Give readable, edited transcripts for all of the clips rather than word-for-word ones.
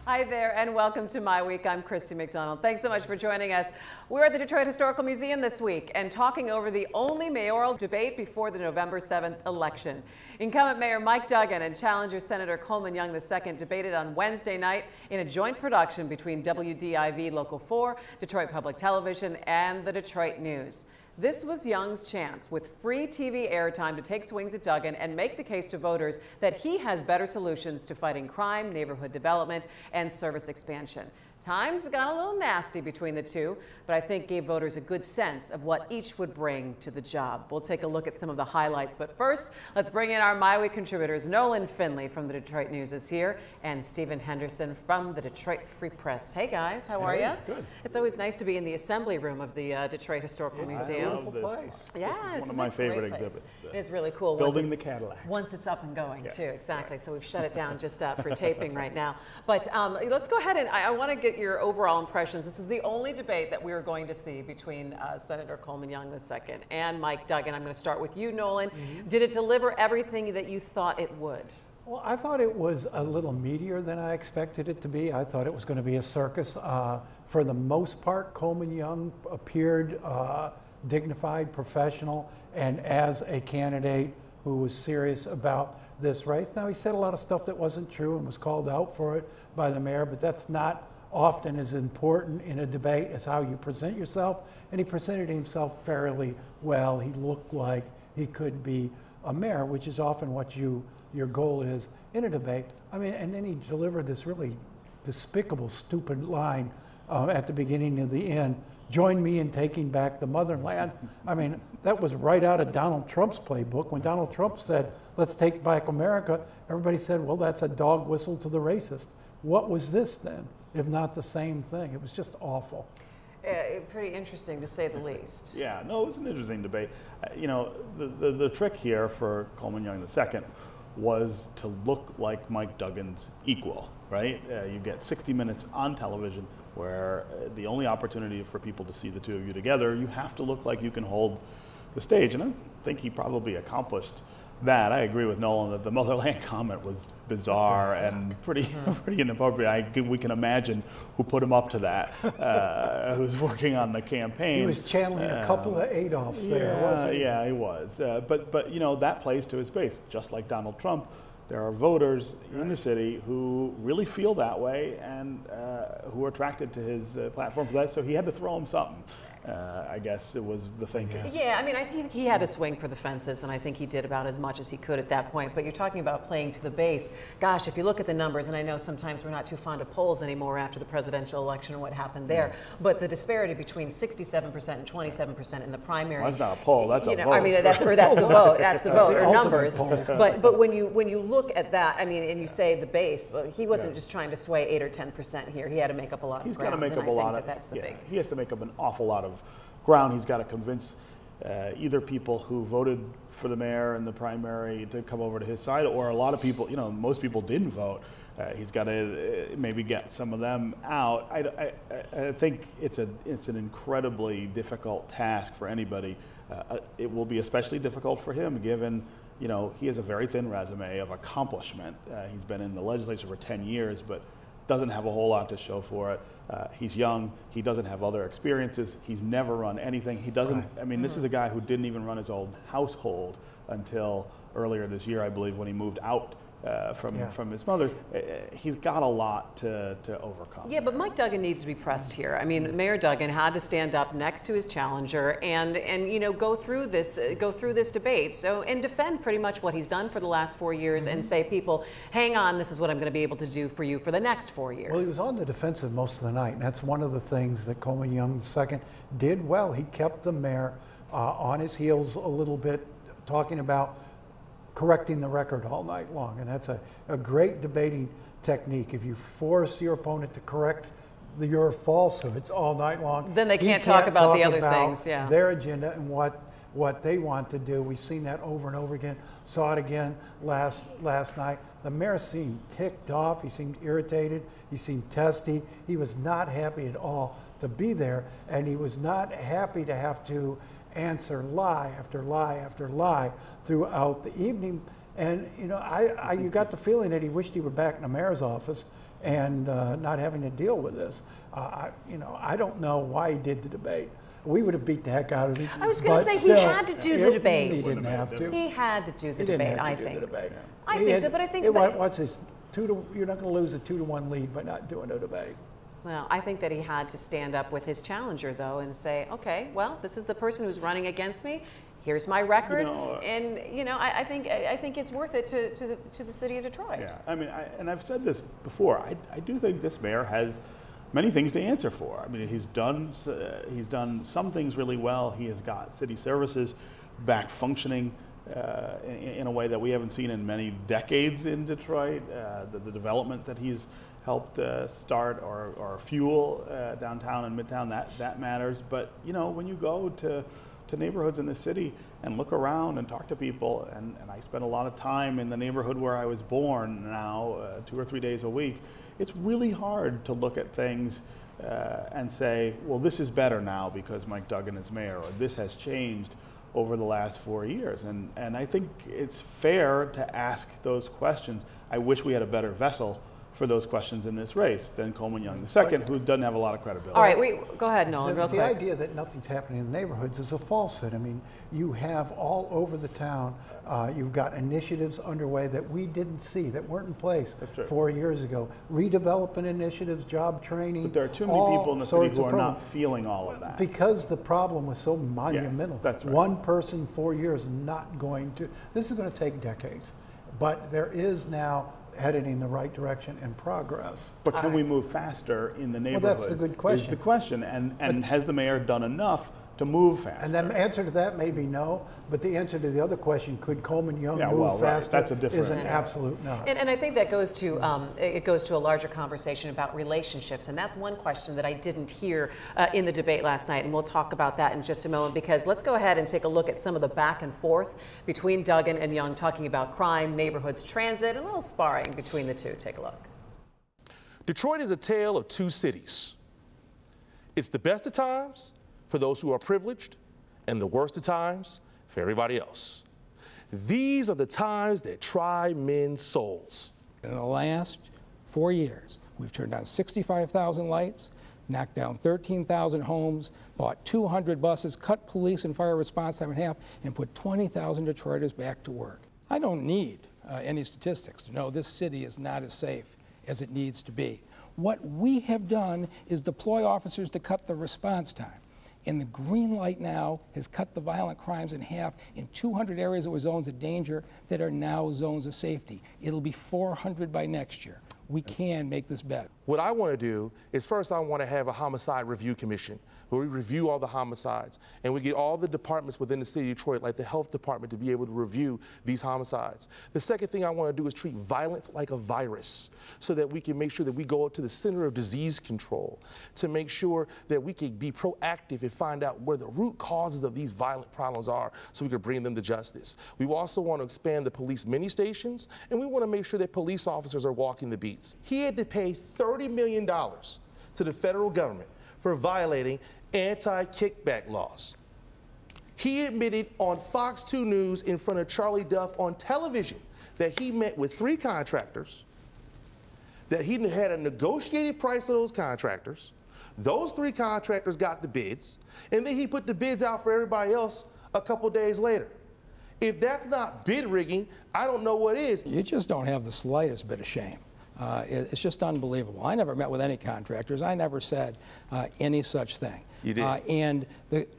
Hi there and welcome to MiWeek. I'm Christy McDonald. Thanks so much for joining us. We're at the Detroit Historical Museum this week and talking over the only mayoral debate before the November 7th election. Incumbent Mayor Mike Duggan and challenger Senator Coleman Young II debated on Wednesday night in a joint production between WDIV Local 4, Detroit Public Television, and the Detroit News. This was Young's chance, with free TV airtime, to take swings at Duggan and make the case to voters that he has better solutions to fighting crime, neighborhood development, and service expansion. Times got a little nasty between the two, but I think gave voters a good sense of what each would bring to the job. We'll take a look at some of the highlights, but first, let's bring in our MiWeek contributors. Nolan Finley from the Detroit News is here, and Stephen Henderson from the Detroit Free Press. Hey guys, how are you? Good. It's always nice to be in the assembly room of the Detroit Historical Museum. Beautiful place. Yeah, this is one of my favorite exhibits. It's really cool. Building the Cadillac. Once it's up and going, yes, too, exactly. right. So we've shut it down just for taping right now. But let's go ahead and I want to get your overall impressions. This is the only debate that we are going to see between Senator Coleman Young II and Mike Duggan. I'm going to start with you, Nolan. Did it deliver everything that you thought it would? Well, I thought it was a little meatier than I expected it to be. I thought it was going to be a circus. For the most part, Coleman Young appeared dignified, professional, and as a candidate who was serious about this race. Now, he said a lot of stuff that wasn't true and was called out for it by the mayor, but that's not often as important in a debate as how you present yourself. And he presented himself fairly well. He looked like he could be a mayor, which is often what your goal is in a debate. I mean, and then he delivered this really despicable, stupid line at the beginning of the end. Join me in taking back the motherland. I mean, that was right out of Donald Trump's playbook. When Donald Trump said, let's take back America, everybody said, well, that's a dog whistle to the racist. What was this then, if not the same thing? It was just awful. Pretty interesting, to say the least. Yeah, no, it was an interesting debate. You know, the trick here for Coleman Young II was to look like Mike Duggan's equal, right? You get 60 minutes on television where the only opportunity for people to see the two of you together, you have to look like you can hold the stage. And I think he probably accomplished that. I agree with Nolan that the motherland comment was bizarre and pretty inappropriate. We can imagine who put him up to that, who's working on the campaign. He was channeling a couple of Adolfs there, wasn't he? Yeah, he was. But you know, that plays to his base. Just like Donald Trump, there are voters in the city who really feel that way and who are attracted to his platform for that. So he had to throw him something. I guess it was the thinking. Yeah, I mean, I think he had to swing for the fences, and I think he did about as much as he could at that point. But you're talking about playing to the base. Gosh, if you look at the numbers, and I know sometimes we're not too fond of polls anymore after the presidential election and what happened there, but the disparity between 67% and 27% in the primary. Well, that's not a poll, that's a vote. I mean, that's the vote, that's the vote, or numbers. Poll. But when you look at that, I mean, and you say the base, well, he wasn't just trying to sway 8 or 10% here. He had to make up a lot of ground. He's got to make up a lot of. That's the big. He has to make up an awful lot of ground. He's got to convince either people who voted for the mayor in the primary to come over to his side, or a lot of people, you know, most people didn't vote. He's got to maybe get some of them out. I think it's an incredibly difficult task for anybody. It will be especially difficult for him, given, you know, he has a very thin resume of accomplishment. He's been in the legislature for 10 years, but doesn't have a whole lot to show for it. He's young. He doesn't have other experiences. He's never run anything. He doesn't, I mean, this is a guy who didn't even run his own household until earlier this year, I believe, when he moved out from his mother's. He's got a lot to overcome. Yeah, but Mike Duggan needs to be pressed here. I mean, Mayor Duggan had to stand up next to his challenger and you know, go through this debate. So, and defend pretty much what he's done for the last 4 years and say, people, hang on, this is what I'm going to be able to do for you for the next 4 years. Well, he was on the defensive most of the night, and that's one of the things that Coleman Young II did well. He kept the mayor on his heels a little bit, talking about correcting the record all night long, and that's a great debating technique. If you force your opponent to correct your falsehoods all night long, then they can't talk about the other things. Yeah, their agenda and what they want to do. We've seen that over and over again. Saw it again last night. The mayor seemed ticked off. He seemed irritated. He seemed testy. He was not happy at all to be there, and he was not happy to have to answer lie after lie after lie throughout the evening. And you know, you got the feeling that he wished he were back in the mayor's office and not having to deal with this. I don't know why he did the debate. We would have beat the heck out of him. I was going to say still, he had to do the debate. He didn't have to. He had to do the debate, I think. I think so, but I think what's this? You're not going to lose a 2-1 lead by not doing a debate. Well, I think that he had to stand up with his challenger, though, and say, okay, well, this is the person who's running against me. Here's my record, and I think it's worth it to the city of Detroit. Yeah, I mean, and I've said this before. I do think this mayor has many things to answer for. I mean, he's done some things really well. He has got city services back functioning in a way that we haven't seen in many decades in Detroit. The development that he's helped start or fuel downtown and midtown, that matters. But when you go to neighborhoods in the city and look around and talk to people, and I spend a lot of time in the neighborhood where I was born now, 2 or 3 days a week, it's really hard to look at things and say, well, this is better now because Mike Duggan is mayor, or this has changed over the last 4 years. And I think it's fair to ask those questions. I wish we had a better vessel for those questions in this race than Coleman Young II, who doesn't have a lot of credibility. All right, go ahead, Nolan, real quick. The idea that nothing's happening in the neighborhoods is a falsehood. I mean, you have all over the town, you've got initiatives underway that we didn't see, that weren't in place 4 years ago. Redevelopment initiatives, job training. But there are too many people in the city who are not feeling all of that. Because the problem was so monumental. Yes, that's right. One person, 4 years, not going to, this is going to take decades. But there is now headed in the right direction and progress. But can we move faster in the neighborhood? Well, that's the good question. Is the question, and has the mayor done enough to move faster? And the answer to that may be no, but the answer to the other question, could Coleman Young move faster, that's a different, is an absolute no. And I think that goes to it goes to a larger conversation about relationships, and that's one question that I didn't hear in the debate last night, and we'll talk about that in just a moment, because let's go ahead and take a look at some of the back and forth between Duggan and Young, talking about crime, neighborhoods, transit, and a little sparring between the two. Take a look. Detroit is a tale of two cities. It's the best of times for those who are privileged, and the worst of times for everybody else. These are the times that try men's souls. In the last 4 years, we've turned on 65,000 lights, knocked down 13,000 homes, bought 200 buses, cut police and fire response time in half, and put 20,000 Detroiters back to work. I don't need any statistics to know this city is not as safe as it needs to be. What we have done is deploy officers to cut the response time. And the green light now has cut the violent crimes in half in 200 areas that were zones of danger that are now zones of safety. It'll be 400 by next year. We can make this better. What I want to do is, first, I want to have a homicide review commission where we review all the homicides, and we get all the departments within the city of Detroit, like the health department, to be able to review these homicides. The second thing I want to do is treat violence like a virus, so that we can make sure that we go to the center of disease control, to make sure that we can be proactive and find out where the root causes of these violent problems are, so we can bring them to justice. We also want to expand the police mini stations, and we want to make sure that police officers are walking the beats. He had to pay $30 million to the federal government for violating anti-kickback laws. He admitted on Fox 2 News in front of Charlie Duff on television that he met with 3 contractors, that he had a negotiated price for those contractors. Those 3 contractors got the bids, and then he put the bids out for everybody else a couple days later. If that's not bid rigging, I don't know what is. You just don't have the slightest bit of shame. It's just unbelievable. I never met with any contractors. I never said any such thing. You did.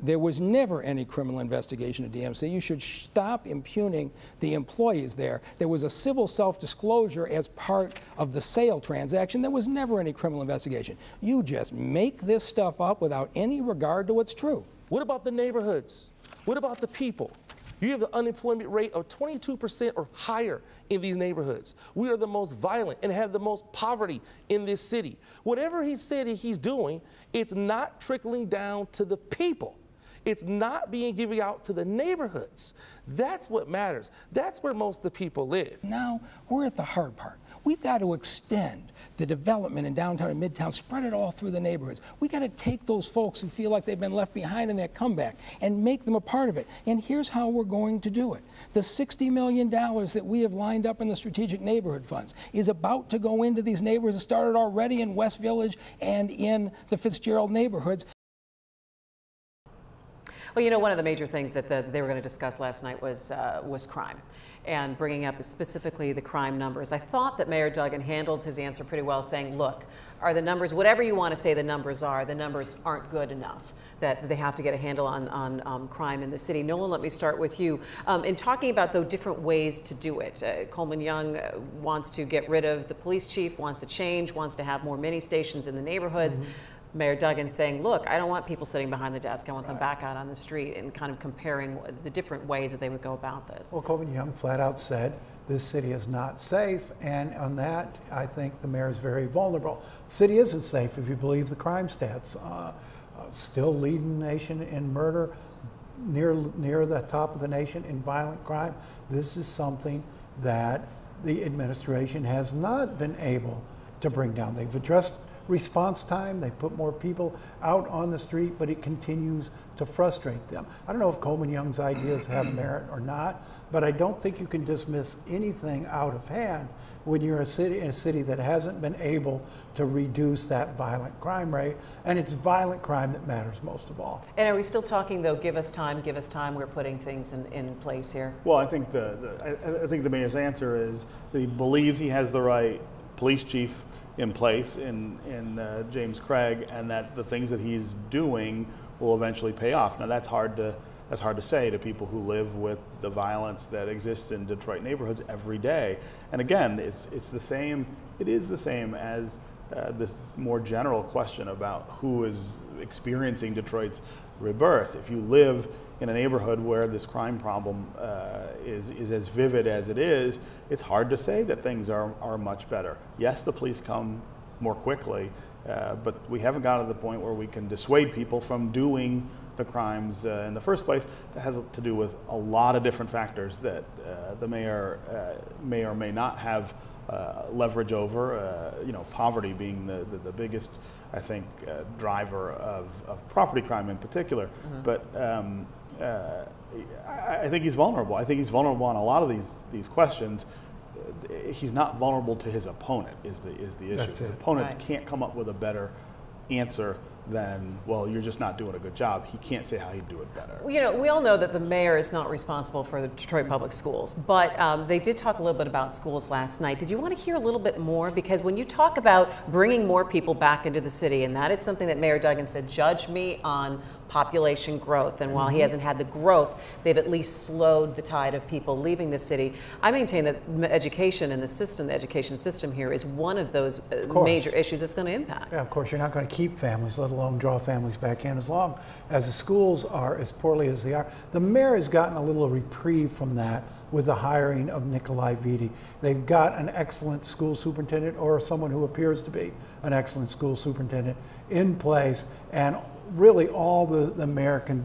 There was never any criminal investigation at DMC. You should stop impugning the employees there. There was a civil self-disclosure as part of the sale transaction. There was never any criminal investigation. You just make this stuff up without any regard to what's true. What about the neighborhoods? What about the people? You have the unemployment rate of 22% or higher in these neighborhoods. We are the most violent and have the most poverty in this city. Whatever he said he's doing, it's not trickling down to the people. It's not being given out to the neighborhoods. That's what matters. That's where most of the people live. Now, we're at the hard part. We've got to extend the development in downtown and midtown, spread it all through the neighborhoods. We got to take those folks who feel like they've been left behind in that comeback and make them a part of it. And here's how we're going to do it. The $60 million that we have lined up in the strategic neighborhood funds is about to go into these neighborhoods. It started already in West Village and in the Fitzgerald neighborhoods. Well, you know, one of the major things that they were going to discuss last night was crime, and bringing up specifically the crime numbers. I thought that Mayor Duggan handled his answer pretty well, saying, look, are the numbers, whatever you want to say the numbers aren't good enough, that they have to get a handle on crime in the city. Nolan, let me start with you. In talking about the different ways to do it, Coleman Young wants to get rid of the police chief, wants to change, wants to have more mini stations in the neighborhoods. Mayor Duggan saying, look, I don't want people sitting behind the desk. I want them back out on the street, and kind of comparing the different ways that they would go about this. Well, Coleman Young flat out said this city is not safe, and on that, I think the mayor is very vulnerable. The city isn't safe if you believe the crime stats. Still leading the nation in murder, near the top of the nation in violent crime. This is something that the administration has not been able to bring down. They've addressed response time, they put more people out on the street, but it continues to frustrate them. I don't know if Coleman Young's ideas have merit or not, but I don't think you can dismiss anything out of hand when you're in a city that hasn't been able to reduce that violent crime rate, and it's violent crime that matters most of all. And are we still talking, though, give us time, we're putting things in place here? Well, I think I think the mayor's answer is that he believes he has the right police chief in place in James Craig, and that the things that he's doing will eventually pay off. Now that's hard to say to people who live with the violence that exists in Detroit neighborhoods every day. And again, it is the same as this more general question about who is experiencing Detroit's rebirth. If you live in a neighborhood where this crime problem is as vivid as it is, it's hard to say that things are much better. Yes, the police come more quickly, but we haven't gotten to the point where we can dissuade people from doing the crimes in the first place. That has to do with a lot of different factors that the mayor may or may not have leverage over, poverty being the biggest, I think, driver of property crime in particular. But I think he's vulnerable. I think he's vulnerable on a lot of these questions. He's not vulnerable to his opponent is the issue. His opponent can't come up with a better answer than, well, you're just not doing a good job. He can't say how he'd do it better. You know, we all know that the mayor is not responsible for the Detroit Public Schools, but they did talk a little bit about schools last night. Did you want to hear a little bit more? Because when you talk about bringing more people back into the city, and that is something that Mayor Duggan said, judge me on population growth, and while he hasn't had the growth, they've at least slowed the tide of people leaving the city. I maintain that education and the education system here is one of those major issues that's going to impact. Yeah, of course, you're not going to keep families, let alone draw families back in, as long as the schools are as poorly as they are. The mayor has gotten a little reprieve from that with the hiring of Nikolai Vitti. They've got an excellent school superintendent, or someone who appears to be an excellent school superintendent, in place, and really all the mayor can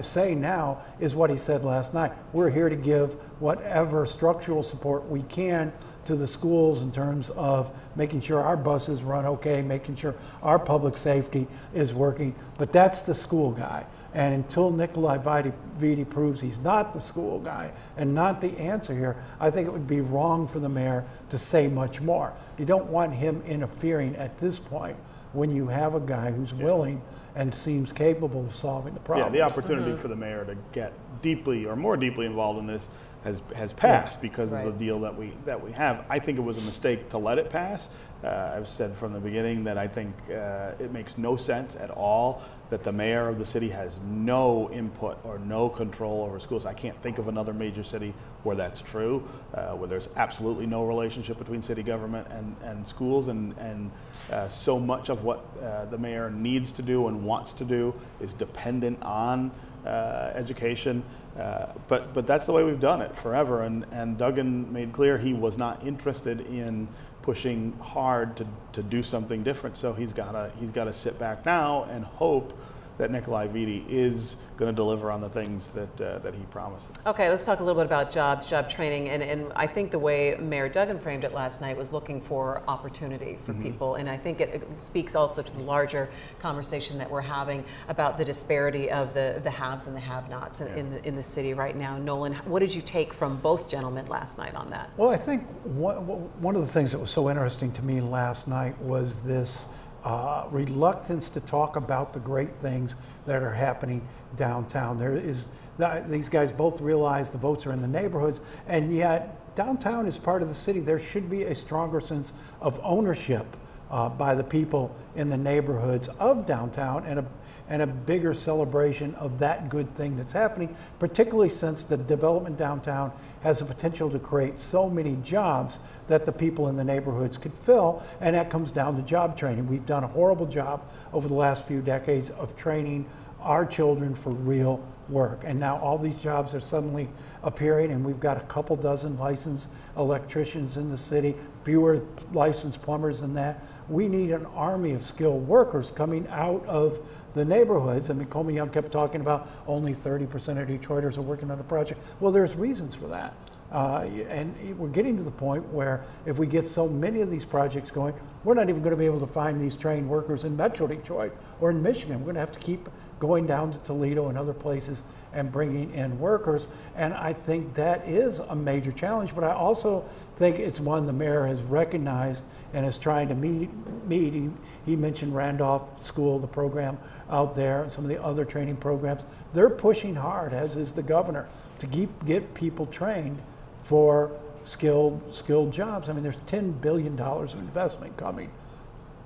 say now is what he said last night. We're here to give whatever structural support we can to the schools in terms of making sure our buses run okay, making sure our public safety is working, but that's the school guy. And until Nikolai Vitti proves he's not the school guy and not the answer here, I think it would be wrong for the mayor to say much more. You don't want him interfering at this point when you have a guy who's willing and seems capable of solving the problem. Yeah, the opportunity for the mayor to get deeply or more deeply involved in this has passed because of the deal that we have. I think it was a mistake to let it pass. I've said from the beginning that I think it makes no sense at all that the mayor of the city has no input or no control over schools. I can't think of another major city where that's true, where there's absolutely no relationship between city government and schools, and so much of what the mayor needs to do and wants to do is dependent on education. But that's the way we've done it forever, and Duggan made clear he was not interested in pushing hard to do something different. So he's got to sit back now and hope that Nikolai Vitti is going to deliver on the things that he promises. Okay, let's talk a little bit about jobs, job training, and I think the way Mayor Duggan framed it last night was looking for opportunity for people, and I think it speaks also to the larger conversation that we're having about the disparity of the haves and the have-nots in the city right now. Nolan, what did you take from both gentlemen last night on that? Well, I think one of the things that was so interesting to me last night was this reluctance to talk about the great things that are happening downtown. These guys both realize the votes are in the neighborhoods, and yet downtown is part of the city. There should be a stronger sense of ownership by the people in the neighborhoods of downtown, and a bigger celebration of that good thing that's happening, particularly since the development downtown has the potential to create so many jobs that the people in the neighborhoods could fill, and that comes down to job training. We've done a horrible job over the last few decades of training our children for real work, and now all these jobs are suddenly appearing, and we've got a couple dozen licensed electricians in the city, fewer licensed plumbers than that. We need an army of skilled workers coming out of the neighborhoods. I mean, Coleman Young kept talking about only 30% of Detroiters are working on a project. Well, there's reasons for that. And we're getting to the point where if we get so many of these projects going, we're not even going to be able to find these trained workers in Metro Detroit or in Michigan. We're going to have to keep going down to Toledo and other places and bringing in workers. And I think that is a major challenge, but I also think it's one the mayor has recognized and is trying to meet. He mentioned Randolph School, the program out there, and some of the other training programs. They're pushing hard, as is the governor, to get people trained for skilled jobs. I mean, there's $10 billion of investment coming.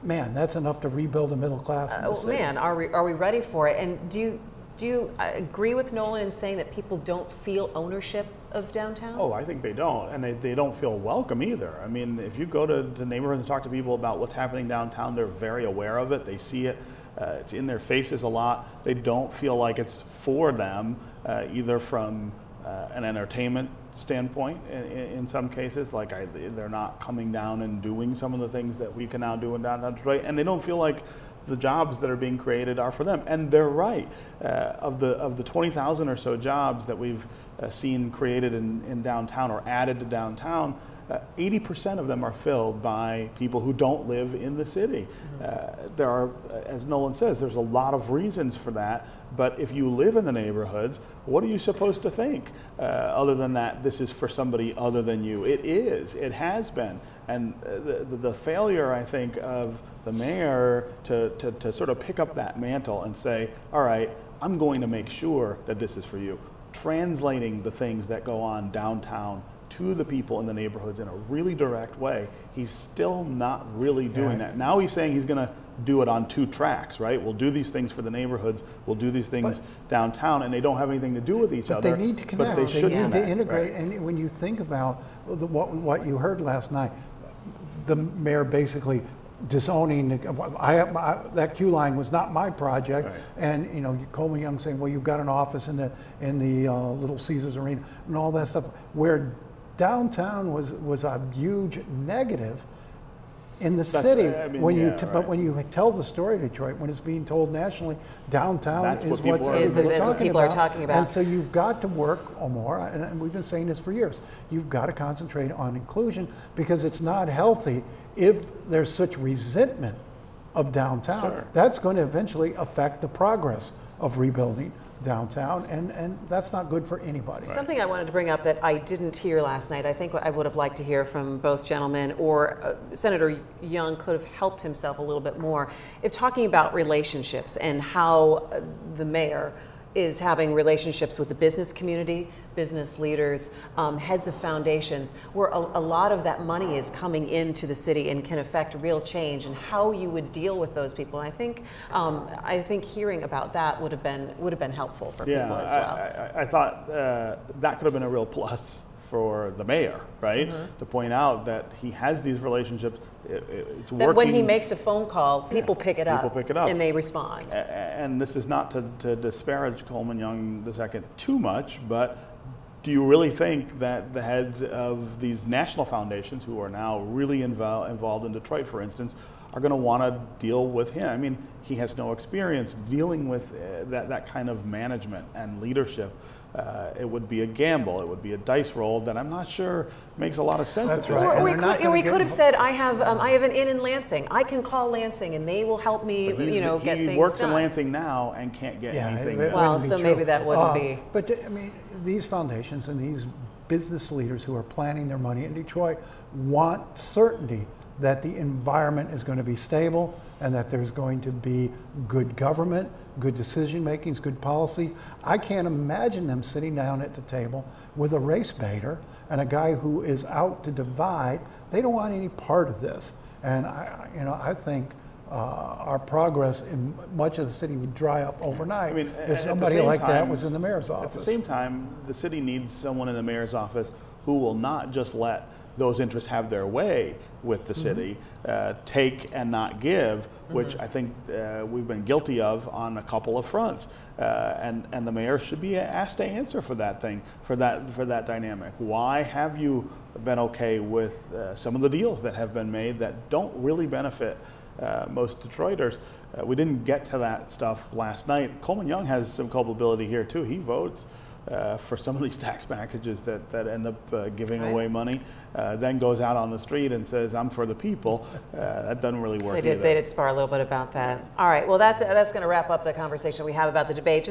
Man, that's enough to rebuild a middle class in the city. Man, are we ready for it? And do you agree with Nolan in saying that people don't feel ownership of downtown? Oh, I think they don't, and they don't feel welcome either. I mean, if you go to the neighborhoods and talk to people about what's happening downtown, they're very aware of it. They see it. It's in their faces a lot. They don't feel like it's for them, either from an entertainment standpoint in some cases, like they're not coming down and doing some of the things that we can now do in downtown Detroit, and they don't feel like the jobs that are being created are for them. And they're right. Of the 20,000 or so jobs that we've seen created in downtown or added to downtown, 80% of them are filled by people who don't live in the city. There are, as Nolan says, there's a lot of reasons for that, but if you live in the neighborhoods, what are you supposed to think other than that this is for somebody other than you? It is, it has been. And the failure, I think, of the mayor to sort of pick up that mantle and say, all right, I'm going to make sure that this is for you. Translating the things that go on downtown to the people in the neighborhoods in a really direct way, he's still not really doing that. Now he's saying he's going to do it on two tracks, right? We'll do these things for the neighborhoods, we'll do these things downtown, and they don't have anything to do with each other. But they need to connect. But they should need to integrate. Right. And when you think about what you heard last night, the mayor basically disowning that queue line was not my project, right. And you know, Coleman Young saying, well, you've got an office in the Little Caesars Arena and all that stuff, where downtown was a huge negative in the city. I mean, but when you tell the story of Detroit, when it's being told nationally, downtown is what people are talking about. And so you've got to work more, and we've been saying this for years, you've got to concentrate on inclusion, because it's not healthy if there's such resentment of downtown. Sure. That's going to eventually affect the progress of rebuilding downtown, and that's not good for anybody. Something I wanted to bring up that I didn't hear last night, I think I would have liked to hear from both gentlemen, or Senator Young could have helped himself a little bit more, if talking about relationships and how the mayor is having relationships with the business community, business leaders, heads of foundations, where a lot of that money is coming into the city and can affect real change, and how you would deal with those people. And I think hearing about that would have been helpful for people as well. I thought that could have been a real plus for the mayor, right? Mm-hmm. To point out that he has these relationships. It's working. That when he makes a phone call, people pick it up. People pick it up, and they respond. And this is not to disparage Coleman Young II too much, but do you really think that the heads of these national foundations, who are now really involved in Detroit, for instance, are going to want to deal with him? I mean, he has no experience dealing with that kind of management and leadership. It would be a gamble. It would be a dice roll that I'm not sure makes a lot of sense. That's at this right. point. Or we could have said, I have an inn in Lansing. I can call Lansing and they will help me, get things done. He works in Lansing now and can't get anything done. Well, so maybe that wouldn't be. But I mean, these foundations and these business leaders who are planning their money in Detroit want certainty that the environment is going to be stable and that there's going to be good government, good decision makings, good policy. I can't imagine them sitting down at the table with a race baiter and a guy who is out to divide. They don't want any part of this. And I think our progress in much of the city would dry up overnight if somebody like that was in the mayor's office. At the same time, the city needs someone in the mayor's office who will not just let those interests have their way with the city, take and not give, which I think we've been guilty of on a couple of fronts. And the mayor should be asked to answer for that thing, for that dynamic. Why have you been okay with some of the deals that have been made that don't really benefit most Detroiters? We didn't get to that stuff last night. Coleman Young has some culpability here too. He votes for some of these tax packages that end up giving away money, then goes out on the street and says, I'm for the people. That doesn't really work either. They did spar a little bit about that. All right, well, that's going to wrap up the conversation we have about the debate.